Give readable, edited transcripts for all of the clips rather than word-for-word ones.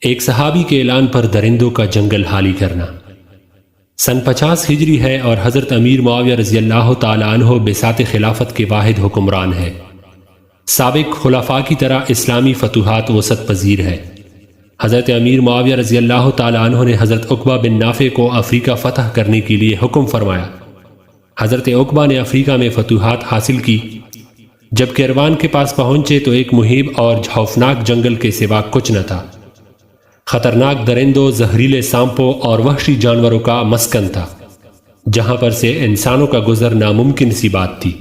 ایک صحابی کے اعلان پر درندوں کا جنگل حالی کرنا۔ سن 50 ہجری ہے اور حضرت امیر معاویہ رضی اللہ تعالیٰ عنہ بساط خلافت کے واحد حکمران ہے۔ سابق خلفاء کی طرح اسلامی فتوحات وسعت پذیر ہے۔ حضرت امیر معاویہ رضی اللہ تعالیٰ عنہ نے حضرت عقبہ بن نافع کو افریقہ فتح کرنے کے لیے حکم فرمایا۔ حضرت عقبہ نے افریقہ میں فتوحات حاصل کی۔ جب کیروان کے پاس پہنچے تو ایک مہیب اور خوفناک جنگل کے سوا کچھ نہ تھا۔ خطرناک درندوں، زہریلے سانپوں اور وحشی جانوروں کا مسکن تھا، جہاں پر سے انسانوں کا گزر ناممکن سی بات تھی۔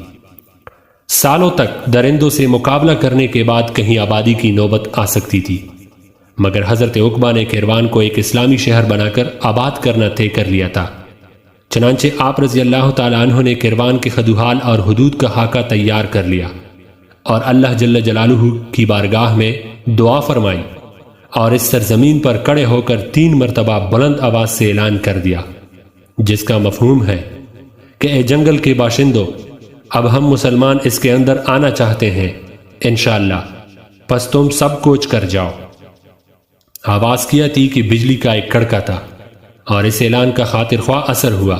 سالوں تک درندوں سے مقابلہ کرنے کے بعد کہیں آبادی کی نوبت آ سکتی تھی، مگر حضرت عقبہ نے کیروان کو ایک اسلامی شہر بنا کر آباد کرنا طے کر لیا تھا۔ چنانچہ آپ رضی اللہ تعالیٰ عنہ نے کیروان کے خدوحال اور حدود کا خاکہ تیار کر لیا اور اللہ جل جلالہ کی بارگاہ میں دعا فرمائی اور اس سرزمین پر کڑے ہو کر 3 مرتبہ بلند آواز سے اعلان کر دیا، جس کا مفہوم ہے کہ اے جنگل کے باشندوں، اب ہم مسلمان اس کے اندر آنا چاہتے ہیں انشاءاللہ، پس تم سب کوچ کر جاؤ۔ آواز کیا تھی کہ بجلی کا ایک کڑکا تھا اور اس اعلان کا خاطر خواہ اثر ہوا۔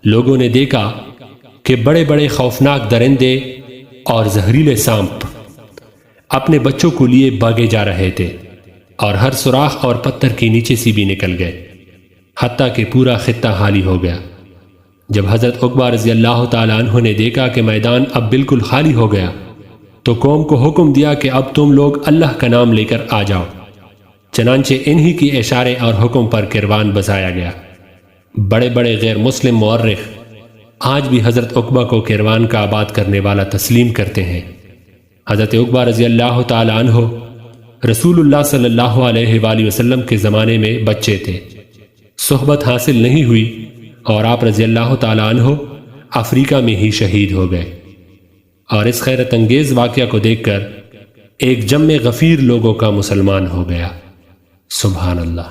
لوگوں نے دیکھا کہ بڑے بڑے خوفناک درندے اور زہریلے سانپ اپنے بچوں کو لیے بھاگے جا رہے تھے اور ہر سوراخ اور پتھر کے نیچے سے بھی نکل گئے، حتیٰ کہ پورا خطہ حالی ہو گیا۔ جب حضرت عقبہ رضی اللہ تعالیٰ عنہ نے دیکھا کہ میدان اب بالکل خالی ہو گیا تو قوم کو حکم دیا کہ اب تم لوگ اللہ کا نام لے کر آ جاؤ۔ چنانچہ انہی کی اشارے اور حکم پر کیروان بسایا گیا۔ بڑے بڑے غیر مسلم مورخ آج بھی حضرت عقبہ کو کیروان کا آباد کرنے والا تسلیم کرتے ہیں۔ حضرت عقبہ رضی اللہ تعالیٰ عنہ رسول اللہ صلی اللہ علیہ وآلہ وسلم کے زمانے میں بچے تھے، صحبت حاصل نہیں ہوئی اور آپ رضی اللہ تعالیٰ عنہ افریقہ میں ہی شہید ہو گئے۔ اور اس خیرت انگیز واقعہ کو دیکھ کر ایک جم غفیر لوگوں کا مسلمان ہو گیا۔ سبحان اللہ۔